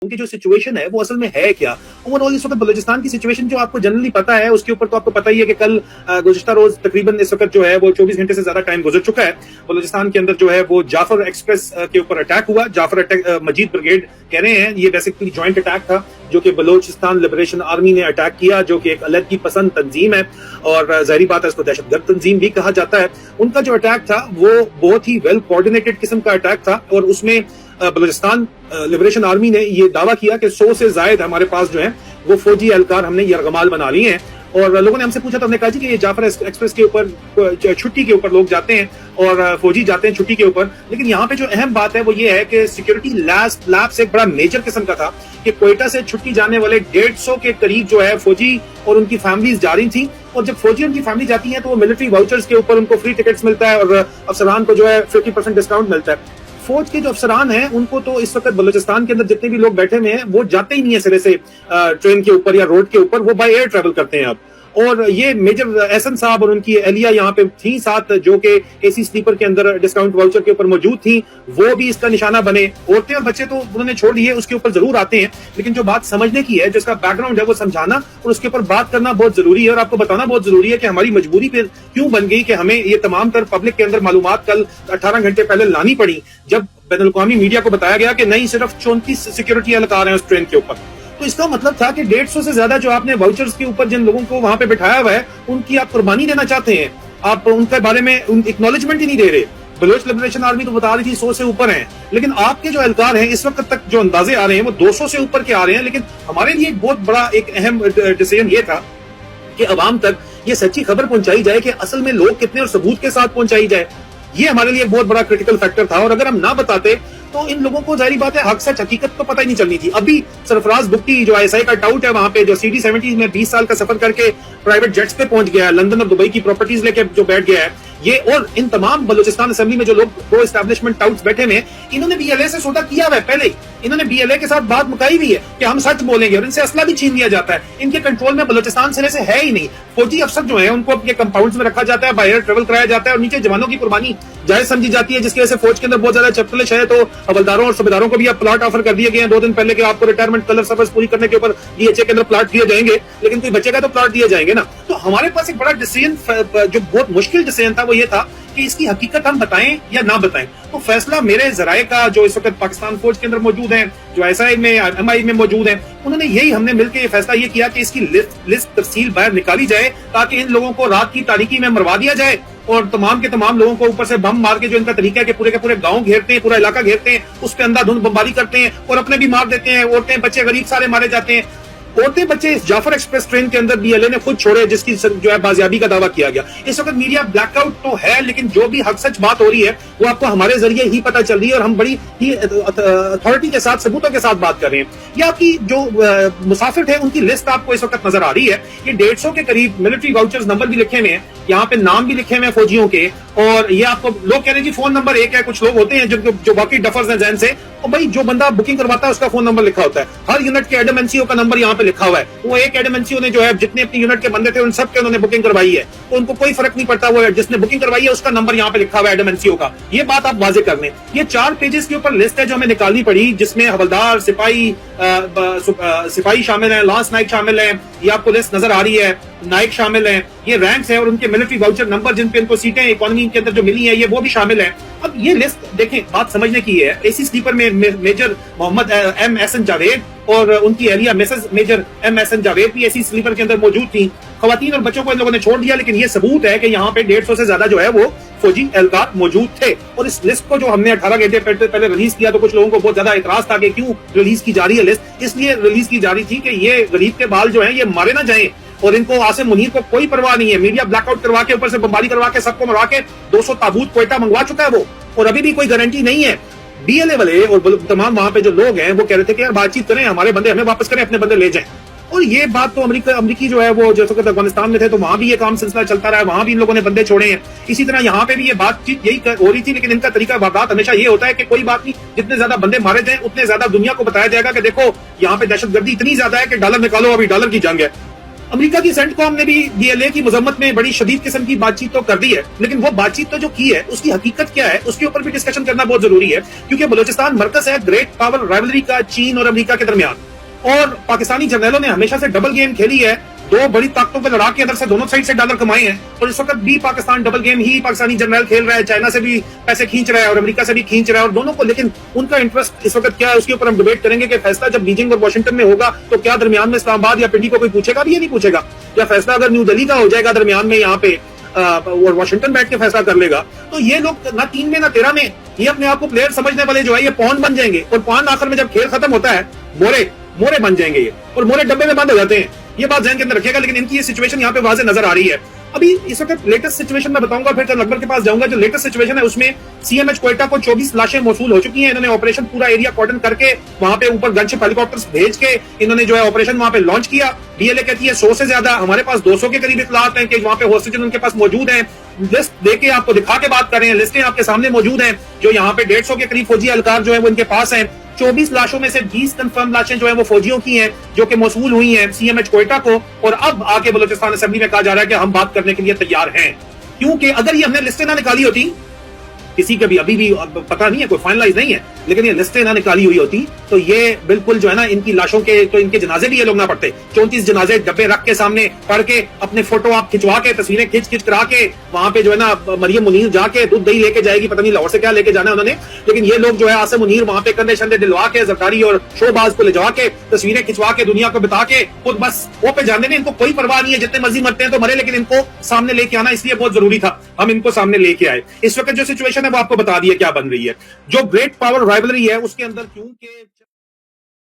उनकी जो सिचुएशन है वो असल में है क्या। ओवरऑल इस वक्त बलूचिस्तान की सिचुएशन जो आपको जनरली पता है उसके ऊपर तो आपको पता ही है कि कल गुज़िश्ता रोज तकरीबन इस वक्त जो है वो 24 घंटे से ज्यादा टाइम गुजर चुका है। बलूचिस्तान के अंदर जो है वो जाफर एक्सप्रेस के ऊपर अटैक हुआ। जाफर अटैक मजीद ब्रिगेड कह रहे हैं ये बेसिकली ज्वाइंट अटैक था जो कि बलूचिस्तान लिबरेशन आर्मी ने अटैक किया, जो कि एक अलग पसंद तंजीम है और जाहिर बात है इसको दहशतगर्द तंजीम भी कहा जाता है। उनका जो अटैक था वो बहुत ही वेल कोऑर्डिनेटेड किस्म का अटैक था और उसमें बलूचिस्तान लिबरेशन आर्मी ने ये दावा किया कि 100 से ज्यादा हमारे पास जो है वो फौजी एहलकार हमने यरगमाल बना लिए हैं। और लोगों ने हमसे पूछा तो हमने कहा जी कि ये जाफर एक्सप्रेस के ऊपर छुट्टी के ऊपर लोग जाते हैं और फौजी जाते हैं छुट्टी के ऊपर, लेकिन यहाँ पे जो अहम बात है वो ये है कि सिक्योरिटी लैप्स एक बड़ा मेजर किस्म का था कि क्वेटा से छुट्टी जाने वाले 150 के करीब जो है फौजी और उनकी फैमिलीज जा रही थी। और जब फौजी उनकी फैमिली जाती है तो वो मिलिट्री वाउचर्स के ऊपर उनको फ्री टिकट्स मिलता है और अफसरान को जो है 50% डिस्काउंट मिलता है। फौज के जो अफसरान हैं उनको तो इस वक्त बलूचिस्तान के अंदर जितने भी लोग बैठे हुए हैं वो जाते ही नहीं है सिरे से ट्रेन के ऊपर या रोड के ऊपर, वो बाय एयर ट्रेवल करते हैं अब। और ये मेजर एहसन साहब और उनकी एहलिया यहाँ पे थी साथ, जो कि एसी स्लीपर के अंदर डिस्काउंट वाउचर के ऊपर मौजूद थी, वो भी इसका निशाना बने। औरतें और बच्चे तो उन्होंने छोड़ दिए, उसके ऊपर जरूर आते हैं, लेकिन जो बात समझने की है, जिसका बैकग्राउंड है वो समझाना और उसके ऊपर बात करना बहुत जरूरी है और आपको बताना बहुत जरूरी है कि हमारी मजबूरी फिर क्यों बन गई कि हमें ये तमाम तर पब्लिक के अंदर मालूमात कल 18 घंटे पहले लानी पड़ी, जब बैनुल-अक़वामी मीडिया को बताया गया कि नहीं सिर्फ 34 सिक्योरिटी एहलकार हैं उस ट्रेन के ऊपर। तो इसका मतलब था कि 150 से ज्यादा जो आपने वाउचर्स के ऊपर जिन लोगों को वहां पे बिठाया हुआ है उनकी आप कुर्बानी देना चाहते हैं, आप उनके बारे में एक्नॉलेजमेंट ही नहीं दे रहे। बलूच लिबरेशन आर्मी तो बता रही थी 100 से ऊपर हैं, लेकिन आपके जो एहलकार हैं इस वक्त तक जो अंदाजे आ रहे हैं वो 200 से ऊपर के आ रहे हैं। लेकिन हमारे लिए एक बहुत बड़ा एक अहम डिसीजन ये था कि अवाम तक ये सच्ची खबर पहुंचाई जाए कि असल में लोग कितने और सबूत के साथ पहुंचाई जाए। ये हमारे लिए एक बहुत बड़ा क्रिटिकल फैक्टर था और अगर हम ना बताते तो इन लोगों को जाहिर बात है हक सच हकीकत तो पता ही नहीं चलनी थी। अभी सरफराज बुक्टी जो आईएसआई का टाउट है वहां पे, जो CD-70 में 20 साल का सफर करके प्राइवेट जेट्स पे पहुंच गया है, लंदन और दुबई की प्रॉपर्टीज लेके जो बैठ गया है, ये और इन तमाम बलूचिस्तान असेंबली में जो लोग प्रो एस्टैब्लिशमेंट टाउट्स बैठे हुए इन्होंने BLA से सौदा किया हुआ है पहले। इन्होंने BLA के साथ बात मुकाई हुई है कि हम सच बोलेंगे और इनसे असला भी छीन लिया जाता है। इनके कंट्रोल में बलूचिस्तान सिरे से है ही नहीं। फौजी अफसर जो है उनको अपने कंपाउंड्स में रखा जाता है, बाय एयर ट्रेवल कराया जाता है और नीचे जवानों की कुर्बानी जायज समझी जाती है, जिसकी वजह से फौज के अंदर बहुत ज्यादा चपकलिश है। तो हवलदारों और सूबेदारों को भी अब प्लॉट ऑफर कर दिए गए हैं 2 दिन पहले कि आपको रिटायरमेंट कलर सर्विस पूरी करने के ऊपर DHA के अंदर प्लॉट दिए जाएंगे, लेकिन कोई बचेगा तो प्लॉट दिए जाएंगे ना। तो हमारे पास एक बड़ा डिसीजन, जो बहुत मुश्किल डिसीजन था, वो ये था कि इसकी हकीकत हम बताएं या ना बताएं। तो फैसला मेरे जराये का जो इस वक्त पाकिस्तान फौज के अंदर मौजूद है, जो ISI में MI में मौजूद है, उन्होंने यही हमने मिलकर ये फैसला ये किया कि इसकी लिस्ट तफसील बाहर निकाली जाए ताकि इन लोगों को रात की तारीकी में मरवा दिया जाए और तमाम के तमाम लोगों को ऊपर से बम मार के, जो इनका तरीका है कि पूरे के पूरे गांव घेरते हैं, पूरा इलाका घेरते हैं, उस पर अंधाधुंध बमबारी करते हैं और अपने भी मार देते हैं। औरतें बच्चे गरीब सारे मारे जाते हैं। औरतें बच्चे इस जाफर एक्सप्रेस ट्रेन के अंदर BLA ने खुद छोड़े, जिसकी जो है बाजियाबी का दावा किया गया। इस वक्त मीडिया ब्लैकआउट तो है, लेकिन जो भी हक सच बात हो रही है वो आपको हमारे जरिए ही पता चल रही है और हम बड़ी ही अथॉरिटी के साथ, सबूतों के साथ बात कर रहे हैं। ये आपकी जो मुसाफिर थे उनकी लिस्ट आपको इस वक्त नजर आ रही है। ये 150 के करीब मिलिट्री वाउचर्स नंबर भी लिखे हुए हैं, यहाँ पे नाम भी लिखे हुए हैं फौजियों के। और ये आपको लोग कह रहे हैं जी फोन नंबर एक है, कुछ लोग होते हैं जो बाकी डफर्स हैं जहन से, और भाई जो बंदा बुकिंग करवाता है उसका फोन नंबर लिखा होता है। हर यूनिट के एडम NCO का नंबर यहाँ पे लिखा हुआ है। वो एक एडम NCO ने जो है जितने अपनी यूनिट के बंदे थे उन सब के उन्होंने बुकिंग करवाई है, तो उनको कोई फर्क नहीं पड़ता, वो जिसने बुकिंग करवाई है उसका नंबर यहाँ पे लिखा हुआ है एडम NCO का। ये बात आप वाजे कर लें। ये 4 पेजेस के ऊपर लिस्ट है जो हमें निकालनी पड़ी, जिसमें हवलदार, सिपाही शामिल है, लांस नाइक शामिल है, ये आपको लिस्ट नजर आ रही है, नाइक शामिल है, ये रैंक्स है और उनके मिलिट्री वाउचर नंबर जिन पे इनको सीटें इकोनॉमी के अंदर जो मिली हैं ये वो भी शामिल है। अब ये लिस्ट देखें, बात समझने की है। एसी स्लीपर में मेजर मोहम्मद M एहसन जावेद और उनकी एहलिया Mrs major M Ehsan Javed भी एसी स्लीपर के अंदर मौजूद थी। खवातीन और बच्चों को इन लोगों ने छोड़ दिया, लेकिन ये सबूत है कि यहाँ पे 150 से ज्यादा जो है वो फौजी एहलकार मौजूद थे। और इस लिस्ट को जो हमने 18 घंटे पहले रिलीज किया तो कुछ लोगों को बहुत ज्यादा इतराज था कि क्यों रिलीज की जा रही है लिस्ट। इसलिए रिलीज की जा रही थी कि ये गरीब के बाल जो है ये मारे ना जाए और इनको आसिम मुनीर को कोई परवाह नहीं है। मीडिया ब्लैकआउट करवा के ऊपर से बमबारी करवा के सबको मरवा के 200 ताबूत क्वेटा मंगवा चुका है वो, और अभी भी कोई गारंटी नहीं है। BLA वाले और तमाम वहां पे जो लोग हैं वो कह रहे थे कि यार बातचीत करें, हमारे बंदे हमें वापस करें, अपने बंदे ले जाएं। और ये बात तो अमरीकी जो है वो जैसे कि अफगानिस्तान में थे तो वहां भी ये काम सिलसिला चलता रहा है, वहां भी इन लोगों ने बंदे छोड़े हैं। इसी तरह यहाँ पे भी ये बातचीत यही हो रही थी, लेकिन इनका तरीका वारदात हमेशा ये होता है कि कोई बात नहीं, जितने ज्यादा बंदे मारे जाएं उतने ज्यादा दुनिया को बताया जाएगा कि देखो यहाँ पे दहशतगर्दी इतनी ज्यादा है कि डॉलर निकालो, अभी डॉलर की जंग है। अमेरिका की सेंटकॉम ने भी डीएलए की मजम्मत में बड़ी शदीद किस्म की बातचीत तो कर दी है, लेकिन वो बातचीत तो जो की है उसकी हकीकत क्या है उसके ऊपर भी डिस्कशन करना बहुत जरूरी है, क्योंकि बलूचिस्तान मरकज है ग्रेट पावर राइवलरी का चीन और अमेरिका के दरमियान। और पाकिस्तानी जर्नैलों ने हमेशा से डबल गेम खेली है, दो बड़ी ताकतों पे लड़ा के अंदर से दोनों साइड से डॉलर कमाए हैं, और इस वक्त भी पाकिस्तान डबल गेम ही पाकिस्तानी जर्नैल खेल रहा है, चाइना से भी पैसे खींच रहा है और अमेरिका से भी खींच रहा है, और दोनों को। लेकिन उनका इंटरेस्ट इस वक्त क्या है उसके ऊपर हम डिबेट करेंगे कि फैसला जब बीजिंग और वाशिंगटन में होगा तो क्या दरमियान में इस्लामाबाद या पिंडी को कोई पूछेगा भी या नहीं पूछेगा, या फैसला अगर न्यू दिल्ली का हो जाएगा दरमियान में यहाँ पे और वाशिंगटन बैठ के फैसला कर लेगा, तो ये लोग ना 3 में ना 13 में ये अपने आप को प्लेयर समझने वाले जो है ये पॉन बन जाएंगे, और पॉन आखिर में जब खेल खत्म होता है मोरे बन जाएंगे ये, और मोरे डब्बे में बंद हो जाते हैं। ये बात ध्यान के अंदर रखिएगा। लेकिन इनकी ये सिचुएशन यहाँ पे वाज़े नजर आ रही है। अभी इस वक्त लेटेस्ट सिचुएशन में बताऊंगा, फिर जब अकबर के पास जाऊंगा। जो लेटेस्ट सिचुएशन है उसमें सीएमएच क्वेटा को 24 लाशें मौसूल हो चुकी हैं। इन्होंने ऑपरेशन पूरा एरिया कॉर्डन करके वहां पे ऊपर गनशिप हेलीकॉप्टर्स भेज के इन्होंने जो है ऑपरेशन वहां पे लॉन्च किया। डीएलए कहती है 100 से ज्यादा, हमारे पास 200 के करीब इतलात हैं कि वहां पे हॉस्टेज उनके पास मौजूद हैं। लिस्ट देके आपको दिखा के बात कर रहे हैं, लिस्टें आपके सामने मौजूद हैं। जो यहाँ पे 150 के करीब फौजी एहलकार जो है वो इनके पास हैं। 24 लाशों में से 20 कंफर्म लाशें जो है वो फौजियों की हैं जो कि मौसूल हुई हैं सीएमएच क्वेटा को। और अब आके बलूचिस्तान असेंबली में कहा जा रहा है कि हम बात करने के लिए तैयार हैं, क्योंकि अगर ये हमने लिस्टें ना निकाली होती, किसी का भी अभी भी पता नहीं है, कोई फाइनलाइज नहीं है, लेकिन ये लिस्टें ना निकाली हुई होती तो ये बिल्कुल जो है ना इनकी लाशों के तो इनके जनाजे भी ये लोग ना पढ़ते। 34 जनाजे डब्बे रख के सामने पढ़ के अपने फोटो आप खिंचवा के तस्वीरें खिंच करा के वहां पे जो है ना मरियम मुनीर जाके दूध दही लेके जाएगी, पता नहीं लाहौर से क्या लेके जाना है उन्होंने, लेकिन ये लोग जो है आसिम मुनीर वहां पे कंधे शंधे दिलवा के जरदारी और शोबाज को ले जावा के तस्वीरें खिंचवा के दुनिया को बता के खुद बस वो पे जाने इनको कोई परवाह नहीं है, जितने मर्जी मरते हैं तो मरे, लेकिन इनको सामने लेके आना इसलिए बहुत जरूरी था, हम इनको सामने लेके आए। इस वक्त जो सिचुएशन है वो आपको बता दिया क्या बन रही है। जो ग्रेट पावर राइवलरी है उसके अंदर क्योंकि